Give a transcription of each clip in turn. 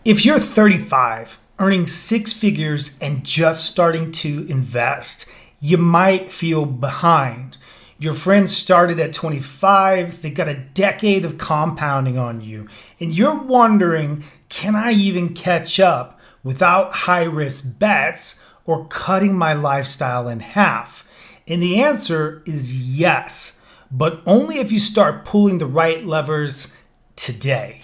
If you're 35, earning six figures and just starting to invest, you might feel behind. Your friends started at 25, they got a decade of compounding on you, and you're wondering, can I even catch up without high-risk bets or cutting my lifestyle in half? And the answer is yes, but only if you start pulling the right levers today.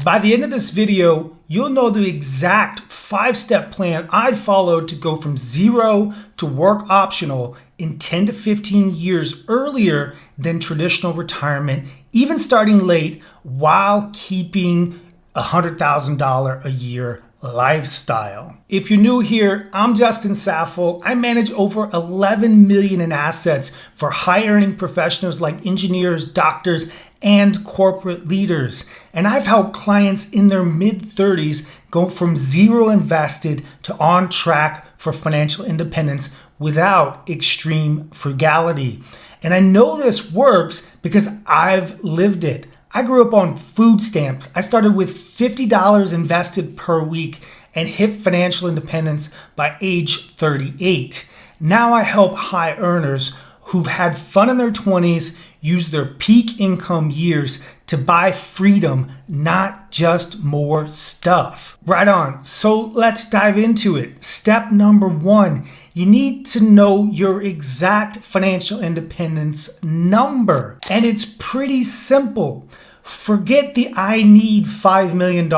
By the end of this video, you'll know the exact 5-step plan I'd followed to go from zero to work optional in 10 to 15 years earlier than traditional retirement, even starting late while keeping a $100,000 a year lifestyle. If you're new here, I'm Justin Saffel. I manage over 11 million in assets for high-earning professionals like engineers, doctors, and corporate leaders. And I've helped clients in their mid-30s go from zero invested to on track for financial independence without extreme frugality. And I know this works because I've lived it. I grew up on food stamps. I started with $50 invested per week and hit financial independence by age 38. Now I help high earners who've had fun in their 20s use their peak income years to buy freedom, not just more stuff. Right on. So let's dive into it. Step number 1, you need to know your exact financial independence number. And it's pretty simple. Forget the I need $5 million.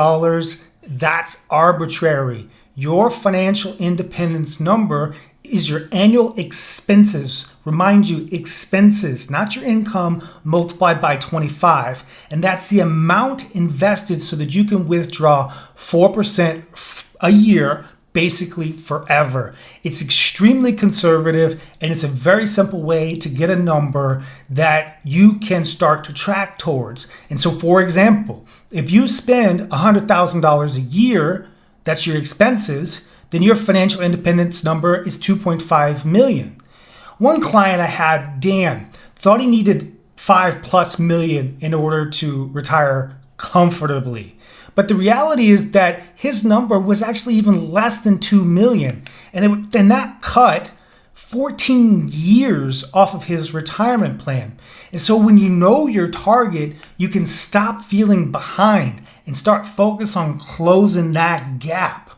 That's arbitrary. Your financial independence number is your annual expenses. Remind you, expenses, not your income, multiplied by 25. And that's the amount invested so that you can withdraw 4% a year, basically forever. It's extremely conservative, and it's a very simple way to get a number that you can start to track towards. And so, for example, if you spend $100,000 a year, that's your expenses, then your financial independence number is 2.5 million. One client I had, Dan, thought he needed 5+ million in order to retire comfortably. But the reality is that his number was actually even less than 2 million. And that cut 14 years off of his retirement plan. And so when you know your target, you can stop feeling behind and start focus on closing that gap.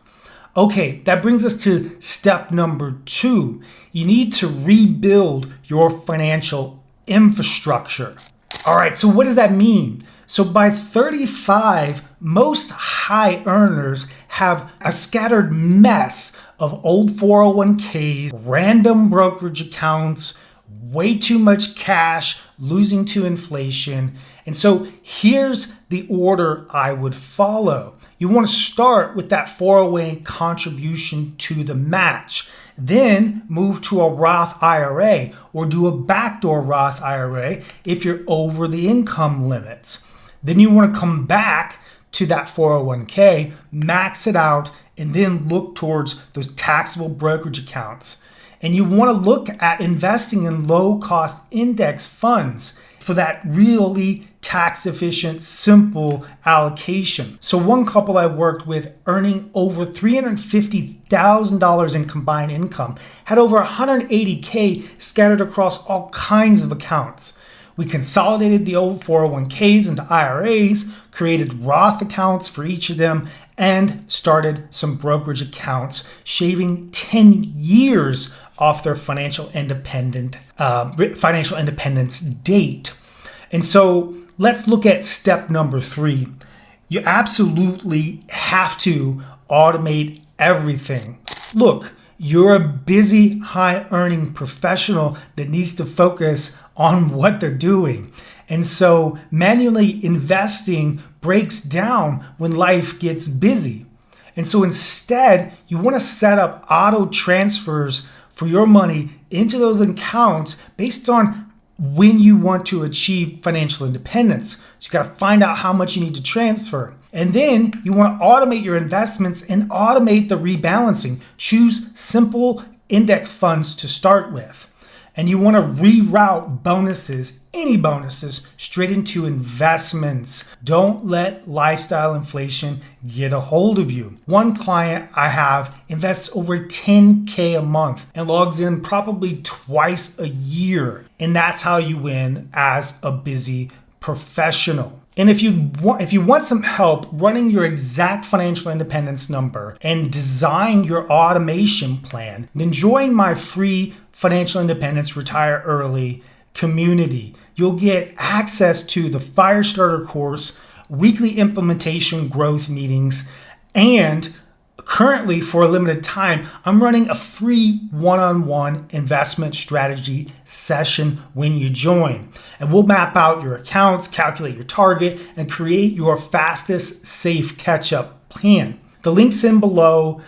Okay, that brings us to step number 2. You need to rebuild your financial infrastructure. All right, so what does that mean? So by 35, most high earners have a scattered mess of old 401ks, random brokerage accounts, way too much cash, losing to inflation. And so here's the order I would follow. You want to start with that 401k contribution to the match. Then move to a Roth IRA or do a backdoor Roth IRA if you're over the income limits. Then you want to come back to that 401k, max it out, and then look towards those taxable brokerage accounts. And you want to look at investing in low-cost index funds for that really tax-efficient, simple allocation. So one couple I worked with earning over $350,000 in combined income had over $180K scattered across all kinds of accounts. We consolidated the old 401ks into IRAs, created Roth accounts for each of them, and started some brokerage accounts, shaving 10 years off their financial independence date. And so let's look at step number 3. You absolutely have to automate everything. Look, you're a busy, high-earning professional that needs to focus on what they're doing. And so manually investing breaks down when life gets busy. And so instead, you want to set up auto transfers for your money into those accounts based on when you want to achieve financial independence. So you got to find out how much you need to transfer. And then you want to automate your investments and automate the rebalancing. Choose simple index funds to start with. And you want to reroute bonuses any bonuses straight into investments. Don't let lifestyle inflation get a hold of you. One client I have invests over $10K a month and logs in probably twice a year. And that's how you win as a busy professional. And if you want some help running your exact financial independence number and design your automation plan, then join my free Financial Independence Retire Early community. You'll get access to the Firestarter course, weekly implementation growth meetings, and currently, for a limited time, I'm running a free one-on-one investment strategy session when you join. And we'll map out your accounts, calculate your target, and create your fastest safe catch-up plan. The link's in below.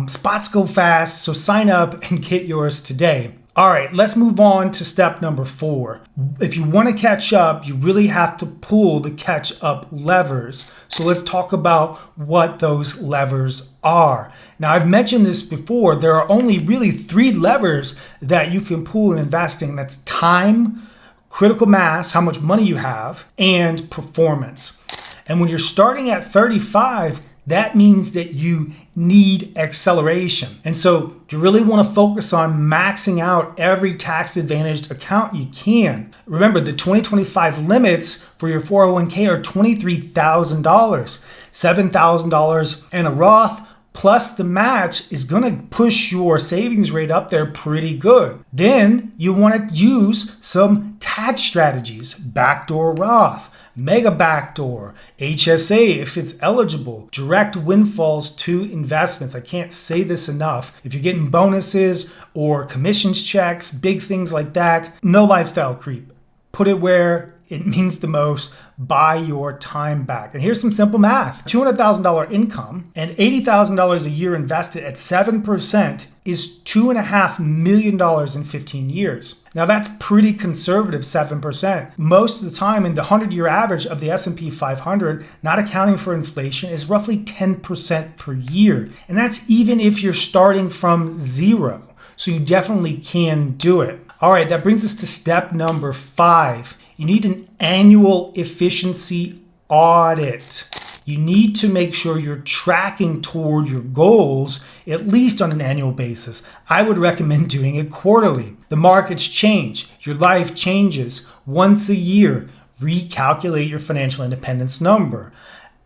Spots go fast, so sign up and get yours today. All right, let's move on to step number 4. If you want to catch up, you really have to pull the catch up levers. So let's talk about what those levers are. Now, I've mentioned this before. There are only really 3 levers that you can pull in investing. That's time, critical mass, how much money you have, and performance. And when you're starting at 35, that means that you need acceleration. And so you really want to focus on maxing out every tax advantaged account you can. Remember, the 2025 limits for your 401k are $23,000, $7,000 in a Roth, plus the match is going to push your savings rate up there pretty good. Then you want to use some tax strategies, backdoor Roth, mega backdoor, HSA if it's eligible, direct windfalls to investments. I can't say this enough. If you're getting bonuses or commissions checks, big things like that, no lifestyle creep. Put it where it means the most. Buy your time back. And here's some simple math. $200,000 income and $80,000 a year invested at 7% is $2.5 million in 15 years. Now that's pretty conservative, 7%. Most of the time in the 100-year average of the S&P 500, not accounting for inflation, is roughly 10% per year. And that's even if you're starting from zero. So you definitely can do it. All right, that brings us to step number 5. You need an annual efficiency audit. You need to make sure you're tracking toward your goals, at least on an annual basis. I would recommend doing it quarterly. The markets change. Your life changes. Once a year, recalculate your financial independence number.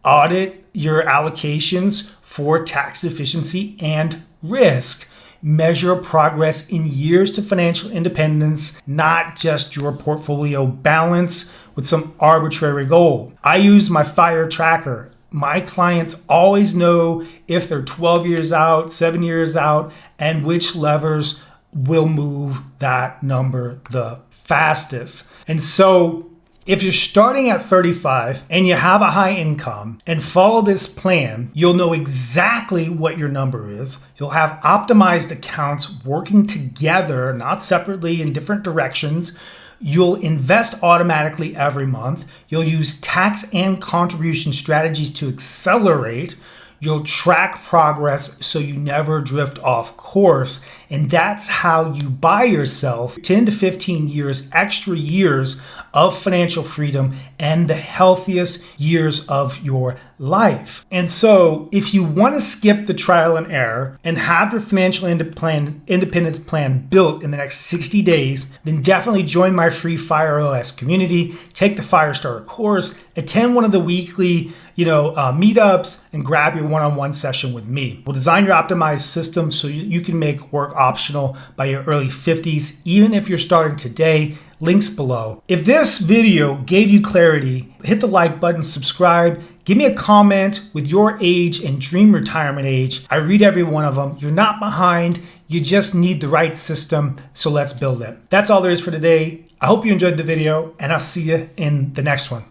Audit your allocations for tax efficiency and risk. Measure progress in years to financial independence, not just your portfolio balance with some arbitrary goal. I use my FIRE tracker. My clients always know if they're 12 years out, 7 years out, and which levers will move that number the fastest. And so if you're starting at 35 and you have a high income and follow this plan, you'll know exactly what your number is. You'll have optimized accounts working together, not separately in different directions. You'll invest automatically every month. You'll use tax and contribution strategies to accelerate. You'll track progress so you never drift off course. And that's how you buy yourself 10 to 15 years, extra years of financial freedom and the healthiest years of your life. And so if you want to skip the trial and error and have your financial independence plan built in the next 60 days, then definitely join my free FireOS community, take the Firestarter course, attend one of the weekly meetups, and grab your one-on-one session with me. We'll design your optimized system so you can make work optional by your early 50s, even if you're starting today. Links below. If this video gave you clarity, hit the like button, subscribe, give me a comment with your age and dream retirement age. I read every one of them. You're not behind. You just need the right system. So let's build it. That's all there is for today. I hope you enjoyed the video, and I'll see you in the next one.